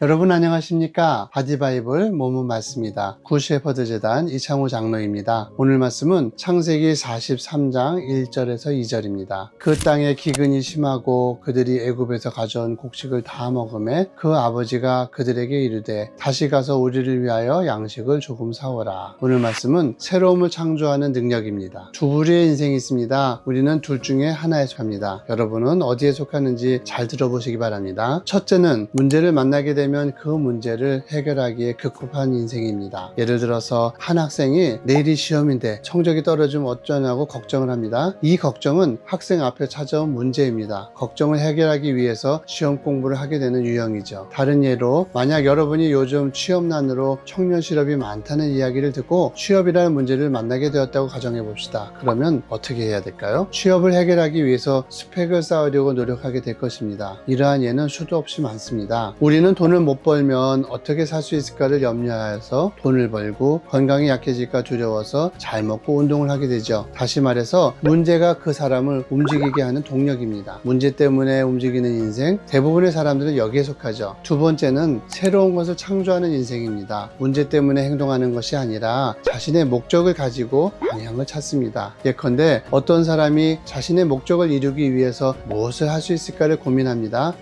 여러분 안녕하십니까? 바디바이블 모문 말씀입니다. 굿셰퍼드 재단 이창호 장로입니다. 오늘 말씀은 창세기 43장 1절에서 2절입니다. 그 땅에 기근이 심하고 그들이 애굽에서 가져온 곡식을 다 먹음에 그 아버지가 그들에게 이르되 다시 가서 우리를 위하여 양식을 조금 사오라. 오늘 말씀은 새로움을 창조하는 능력입니다. 두 부류의 인생이 있습니다. 우리는 둘 중에 하나에 속합니다. 여러분은 어디에 속하는지 잘 들어보시기 바랍니다. 첫째는 문제를 만나게 되면 그 문제를 해결하기에 급급한 인생입니다. 예를 들어서 한 학생이 내일이 시험인데 성적이 떨어지면 어쩌냐고 걱정을 합니다. 이 걱정은 학생 앞에 찾아온 문제입니다. 걱정을 해결하기 위해서 시험 공부를 하게 되는 유형이죠. 다른 예로 만약 여러분이 요즘 취업난으로 청년 실업이 많다는 이야기를 듣고 취업이라는 문제를 만나게 되었다고 가정해 봅시다. 그러면 어떻게 해야 될까요? 취업을 해결하기 위해서 스펙을 쌓으려고 노력하게 될 것입니다. 이러한 예는 수도 없이 많습니다. 우리는 돈을 못 벌면 어떻게 살 수 있을까를 염려하여서 돈을 벌고 건강이 약해질까 두려워서 잘 먹고 운동을 하게 되죠. 다시 말해서 문제가 그 사람을 움직이게 하는 동력입니다. 문제 때문에 움직이는 인생, 대부분의 사람들은 여기에 속하죠. 두 번째는 새로운 것을 창조하는 인생입니다. 문제 때문에 행동하는 것이 아니라 자신의 목적을 가지고 방향을 찾습니다. 예컨대 어떤 사람이 자신의 목적을 이루기 위해서 무엇을 할 수 있을까를 고민합니다.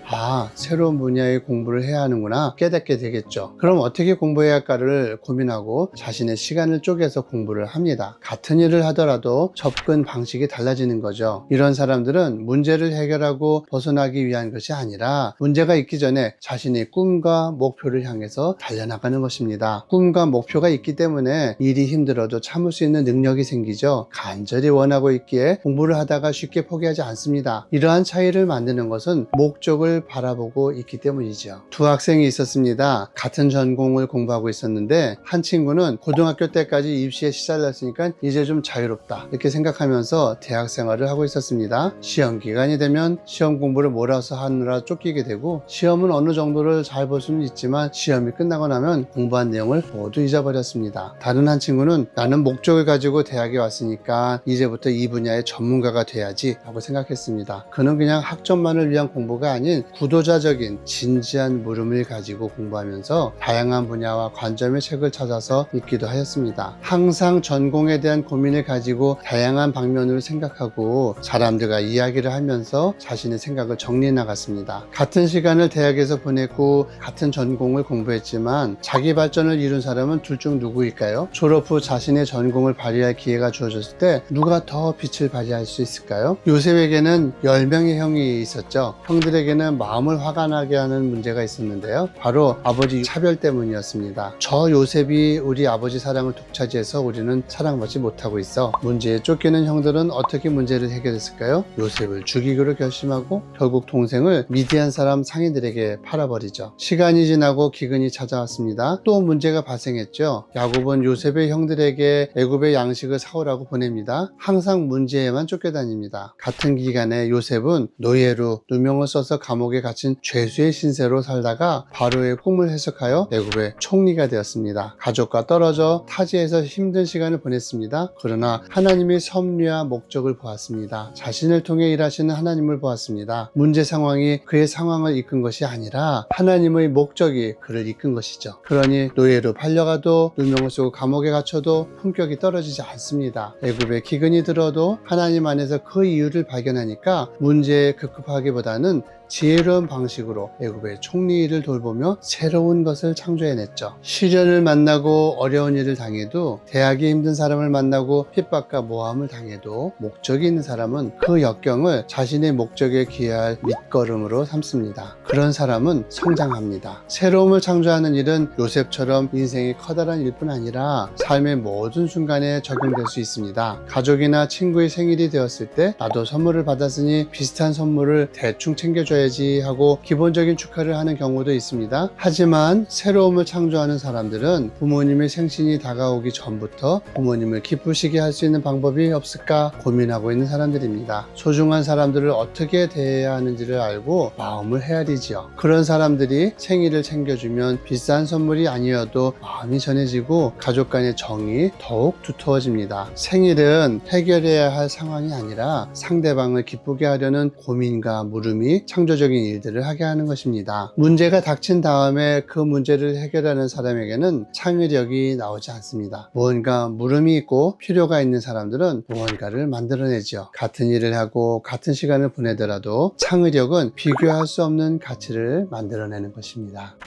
새로운 분야의 공부를 해야 하는구나 깨닫게 되겠죠. 그럼 어떻게 공부해야 할까를 고민하고 자신의 시간을 쪼개서 공부를 합니다. 같은 일을 하더라도 접근 방식이 달라지는 거죠. 이런 사람들은 문제를 해결하고 벗어나기 위한 것이 아니라 문제가 있기 전에 자신의 꿈과 목표를 향해서 달려나가는 것입니다. 꿈과 목표가 있기 때문에 일이 힘들어도 참을 수 있는 능력이 생기죠. 간절히 원하고 있기에 공부를 하다가 쉽게 포기하지 않습니다. 이러한 차이를 만드는 것은 목적을 바라보고 있기 때문이죠. 두 학생이 있었습니다. 같은 전공을 공부하고 있었는데 한 친구는 고등학교 때까지 입시에 시달렸으니까 이제 좀 자유롭다 이렇게 생각하면서 대학 생활을 하고 있었습니다. 시험 기간이 되면 시험 공부를 몰아서 하느라 쫓기게 되고 시험은 어느 정도를 잘 볼 수는 있지만 시험이 끝나고 나면 공부한 내용을 모두 잊어버렸습니다. 다른 한 친구는 나는 목적을 가지고 대학에 왔으니까 이제부터 이 분야의 전문가가 돼야지 라고 생각했습니다. 그는 그냥 학점만을 위한 공부가 아닌 구도자적인 진지한 물음을 가지고 공부하면서 다양한 분야와 관점의 책을 찾아서 읽기도 하였습니다. 항상 전공에 대한 고민을 가지고 다양한 방면으로 생각하고 사람들과 이야기를 하면서 자신의 생각을 정리해 나갔습니다. 같은 시간을 대학에서 보냈고 같은 전공을 공부했지만 자기 발전을 이룬 사람은 둘 중 누구일까요? 졸업 후 자신의 전공을 발휘할 기회가 주어졌을 때 누가 더 빛을 발휘할 수 있을까요? 요셉에게는 10명의 형이 있었죠. 형들에게는 마음을 화가 나게 하는 문제가 있었는데요. 바로 아버지 차별 때문이었습니다. 저 요셉이 우리 아버지 사랑을 독차지해서 우리는 사랑받지 못하고 있어. 문제에 쫓기는 형들은 어떻게 문제를 해결했을까요? 요셉을 죽이기로 결심하고 결국 동생을 미디안 사람 상인들에게 팔아버리죠. 시간이 지나고 기근이 찾아왔습니다. 또 문제가 발생했죠. 야곱은 요셉의 형들에게 애굽의 양식을 사오라고 보냅니다. 항상 문제에만 쫓겨다닙니다. 같은 기간에 요셉은 노예로 누명을 써서 감옥에 갇힌 죄수의 신세로 살다가 바로의 꿈을 해석하여 애굽의 총리가 되었습니다. 가족과 떨어져 타지에서 힘든 시간을 보냈습니다. 그러나 하나님의 섭리와 목적을 보았습니다. 자신을 통해 일하시는 하나님을 보았습니다. 문제 상황이 그의 상황을 이끈 것이 아니라 하나님의 목적이 그를 이끈 것이죠. 그러니 노예로 팔려가도 누명을 쓰고 감옥에 갇혀도 품격이 떨어지지 않습니다. 애굽에 기근이 들어도 하나님 안에서 그 이유를 발견하니까 문제에 급급하기보다는 지혜로운 방식으로 애굽의 총리 일을 돌보며 새로운 것을 창조해냈죠. 시련을 만나고 어려운 일을 당해도 대하기 힘든 사람을 만나고 핍박과 모함을 당해도 목적이 있는 사람은 그 역경을 자신의 목적에 기여할 밑거름으로 삼습니다. 그런 사람은 성장합니다. 새로움을 창조하는 일은 요셉처럼 인생이 커다란 일뿐 아니라 삶의 모든 순간에 적용될 수 있습니다. 가족이나 친구의 생일이 되었을 때 나도 선물을 받았으니 비슷한 선물을 대충 챙겨줘야지 하고 기본적인 축하를 하는 경우도 있습니다. 하지만 새로움을 창조하는 사람들은 부모님의 생신이 다가오기 전부터 부모님을 기쁘시게 할 수 있는 방법이 없을까 고민하고 있는 사람들입니다. 소중한 사람들을 어떻게 대해야 하는지를 알고 마음을 헤아리지요. 그런 사람들이 생일을 챙겨주면 비싼 선물이 아니어도 마음이 전해지고 가족 간의 정이 더욱 두터워집니다. 생일은 해결해야 할 상황이 아니라 상대방을 기쁘게 하려는 고민과 물음이 창조 창조적인 일들을 하게 하는 것입니다. 문제가 닥친 다음에 그 문제를 해결하는 사람에게는 창의력이 나오지 않습니다. 무언가 물음이 있고 필요가 있는 사람들은 무언가를 만들어내죠. 같은 일을 하고 같은 시간을 보내더라도 창의력은 비교할 수 없는 가치를 만들어내는 것입니다.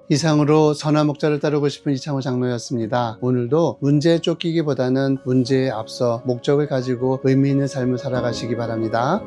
이상으로 선한 목자를 따르고 싶은 이창호 장로였습니다. 오늘도 문제에 쫓기기보다는 문제에 앞서 목적을 가지고 의미 있는 삶을 살아가시기 바랍니다.